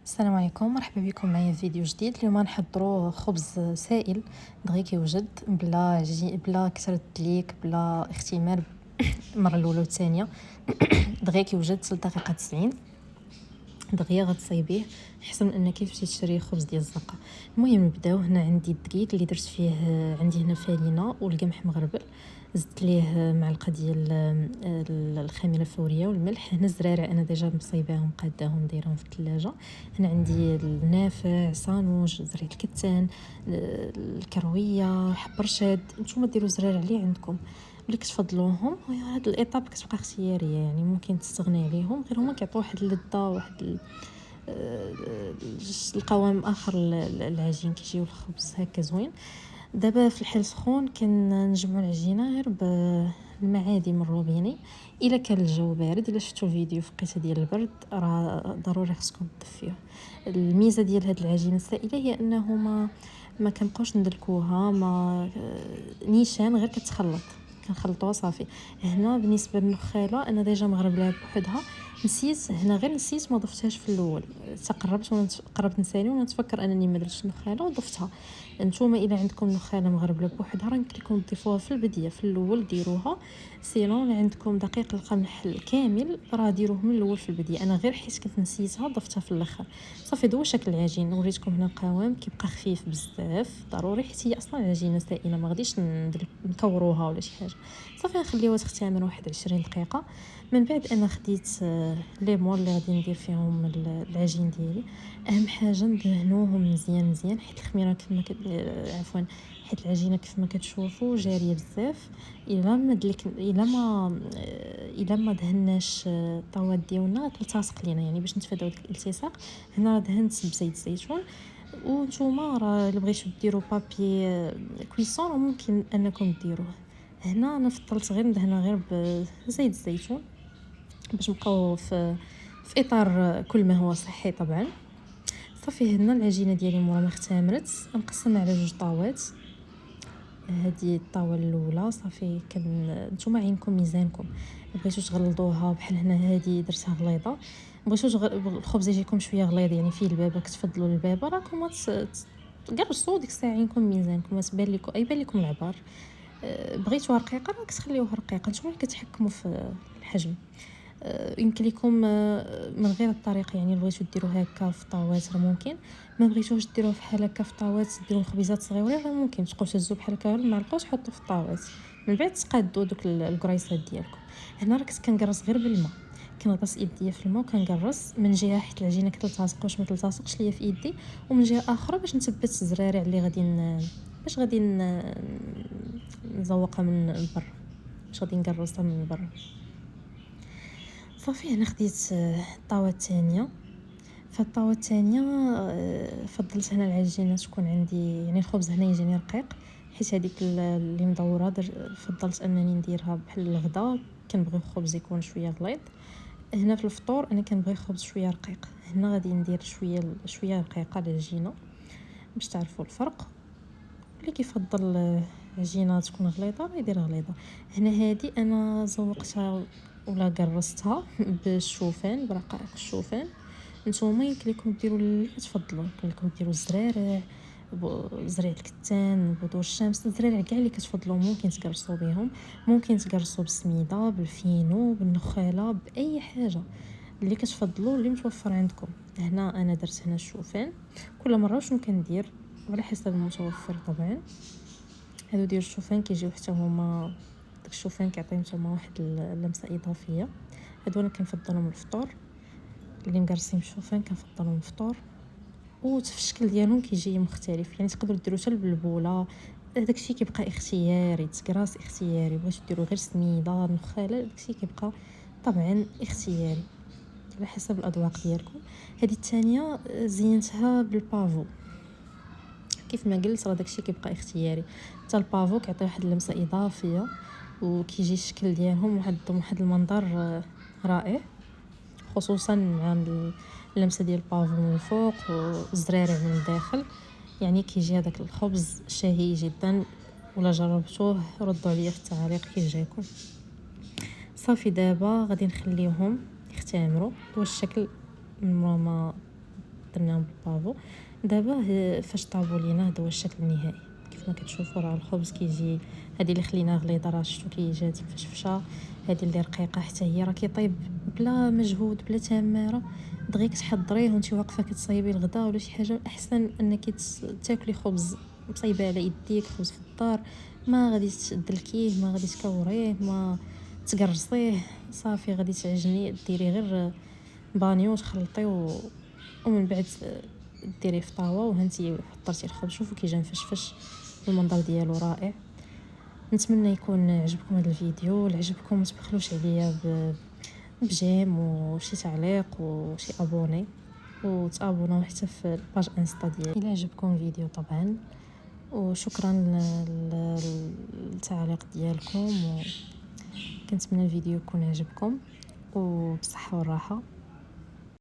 السلام عليكم، مرحبا بكم معايا في فيديو جديد. اليوم غنحضروا خبز سائل دغيا كيوجد بلا كثرة دليك بلا اختمار المره الاولى والثانيه. دغيا كيوجد 3 دقائق 90. دغيا غتصايبيه احسن من انك تمشي تشري خبز ديال الزنقه. المهم نبداو. هنا عندي الدقيق اللي درت فيه، عندي هنا فرينه والقمح مغربل، زدت ليه معلقه ديال الخميره الفوريه والملح. هنا الزرارع انا ديجا مصايباهم قاداهم دايرهم في الثلاجه. هنا عندي النافع، صانوج، زريعه الكتان، الكرويه، حب رشاد. نتوما ديروا الزرارع اللي عندكم اللي كتفضلوهم. هاد الايطاب كتبقى اختياريه، يعني ممكن تستغني عليهم، غير هما كيعطيو واحد اللذه واحد القوام اخر العجين، كيجيو الخبز هكا زوين. دابا في الحال سخون كنجمعوا العجينه غير بالمعادي من الروبيني. الا كان الجو بارد، الا شفتوا الفيديو في وقيته ديال البرد، راه ضروري خصكم تدفيوه. الميزه ديال هاد العجينه السائله هي انه ما كنبقاوش ندلكوها، ما نيشان، غير كتخلط، كنخلطوها صافي. هنا بالنسبه للنخاله انا ديجا مغربلاها بوحدها. نسيت هنا، غير نسيت ما ضفتهاش في الاول، قربت نسالي ونتفكر انني ما درتش النخاله وضفتها. نتوما الا عندكم نخاله مغربله بوحدها راه يمكن لكم تضيفوها في البديه، في الاول ديروها. سينو الا عندكم دقيق القمح الكامل راه ديروه من الاول في البديه. انا غير حيت كنت نسيتها ضفتها في الاخر. صافي دو شكل العجين. وريتكم هنا القوام كيبقى خفيف بزاف، ضروري حيت هي اصلا عجينه سائله، ما غاديش نكوروها ولا شي حاجه. صافي نخليوها تختمر واحد 20 دقيقه. من بعد انا خديت ليمون اللي غادي ندير فيهم العجين ديالي. اهم حاجه ندهنوهم مزيان مزيان، حيت الخميره كيف ما عفوا، حيت العجينه كيف ما كتشوفوا جاريه بزاف. الا ما دهناش الطاوات ديالنا تلتصق لينا، يعني باش نتفاداو داك الالتصاق. هنا دهنت بزيت الزيتون. وانتوما راه الا بغيتو ديروا بابي كويسون راه ممكن انكم ديروه. هنا انا فضلت غير ندهنها غير بزيت الزيتون باش نبقاو في اطار كل ما هو صحي طبعا. صافي هنا العجينه ديالي مورا ما اختمرت نقسمها على جوج طاوات. هذه الطاوه الاولى صافي نتوما عينكم ميزانكم، بغيتو تغلظوها بحال هنا هذه درتها غليظه، بغيتو الخبز يجيكم شويه غليظ يعني فيه البابه، كتفضلوا البابه راكم تقرصوا ديك الساعه عينكم ميزانكم، ما تبان لكم يبان لكم العبار. بغيتوها رقيقه راك تخليوها رقيقه، نتوما اللي كتحكموا في الحجم. يمكن لكم من غير الطريقه، يعني بغيتو ديروها هكا في طاوات راه ممكن، ما بغيتوش ديروها بحال هكا في طاوات ديروا خبيزات صغيورين راه ممكن تبقاو تهزوا بحال هكا بالمعلقه وتحطوا في الطاوات، من بعد تقادوا دوك الكريسات ديالكم. هنا راه كنت كنقرص غير بالماء، كنغطس يديا في الماء وكنقرص من جهه حيت العجينه كتلتصق واش ما تلتصقش ليا في يدي، ومن جهه اخرى باش نثبت الزرارع اللي باش غادي نزوقها من البر، باش غادي نقرصها من البر. صافي هنا خديت الطاوه الثانيه. فالطاوه الثانيه فضلت هنا العجينه تكون عندي، يعني الخبز هنا يجيني رقيق، حيت هذيك اللي مدوره فضلت انني نديرها بحال الغدا، كنبغي الخبز يكون شويه غليظ. هنا في الفطور انا كنبغي خبز شويه رقيق، هنا غادي ندير شويه رقيقه العجينه باش تعرفوا الفرق. اللي كيفضل العجينه تكون غليظه يدير غليظه. هنا هذه انا زوقتها ولا قرصتها بالشوفان، برقائق الشوفان. نتوما يمكن لكم ديروا اللي تفضلوا، يمكن لكم ديروا الزرارع، زريعه الكتان، بذور الشمس، الزرارع كاع اللي كتفضلوا ممكن تقرصوا بهم. ممكن تقرصوا بالسميده، بالفينو، بالنخاله، باي حاجه اللي كتفضلوا اللي متوفر عندكم. هنا انا درت هنا الشوفان، كل مره شنو كندير على حسب المتوفر طبعا. هادو ديال الشوفان كيجيو حتى هما، داك الشوفان كيعطي نتوما واحد اللمسه اضافيه. هادو انا كنفضلهم الفطور، اللي مقرصين بالشوفان كنفضلهم الفطور. وفي الشكل ديالهم كيجي مختلف، يعني تقدروا ديروا حتى بالبوله، داكشي كيبقى اختياري، تكراس اختياري، بغيتو ديروا غير سميده نخاله داكشي كيبقى طبعا اختياري على حسب الاذواق ديالكم. هذه الثانيه زينتها بالبافو، كيف ما قلت راه داكشي كيبقى اختياري، حتى البافو كيعطي واحد اللمسه اضافيه، وكيجي الشكل ديالهم واحد المنظر رائع، خصوصا مع اللمسه ديال البافو من الفوق والزرارع من الداخل، يعني كيجي هذاك الخبز شهي جدا. ولا جربتوه ردوا عليا في التعاليق كيف جاكم. صافي دابا غادي نخليهم يختمروا. هو الشكل من ما درناهم بالبافو. دابا فاش طابوا لينا هذا هو الشكل النهائي. كيف ما كتشوفوا راه الخبز كيجي، هذه اللي خليناه غليظه راه شفتوا كيجات مفشفشه، هذه اللي رقيقه حتى هي راه كيطيب بلا مجهود بلا تماره. دغيا كتحضريه وانت واقفه كتصايبي الغدا ولا شي حاجه، احسن انك تاكلي خبز مصايبه على يديك، خبز في الدار، ما غادي تدلكيه، ما غادي تكوريه، ما تقرصيه، صافي غادي تعجني ديري غير بانيو تخلطي ومن بعد ديريه في طاوه وهانتي حضرتي الخبز. شوفوا كي جا مفشفش والمنظر ديالو رائع. نتمنى يكون عجبكم هذا الفيديو، ولا عجبكم ما تبخلوش عليا بجيم وشي تعليق وشي ابوني، وتابوناو حتى في الباج انستا ديالي الى عجبكم الفيديو طبعا. وشكرا للتعليق ديالكم، وكنتمنى الفيديو يكون عجبكم وبصحه والراحه.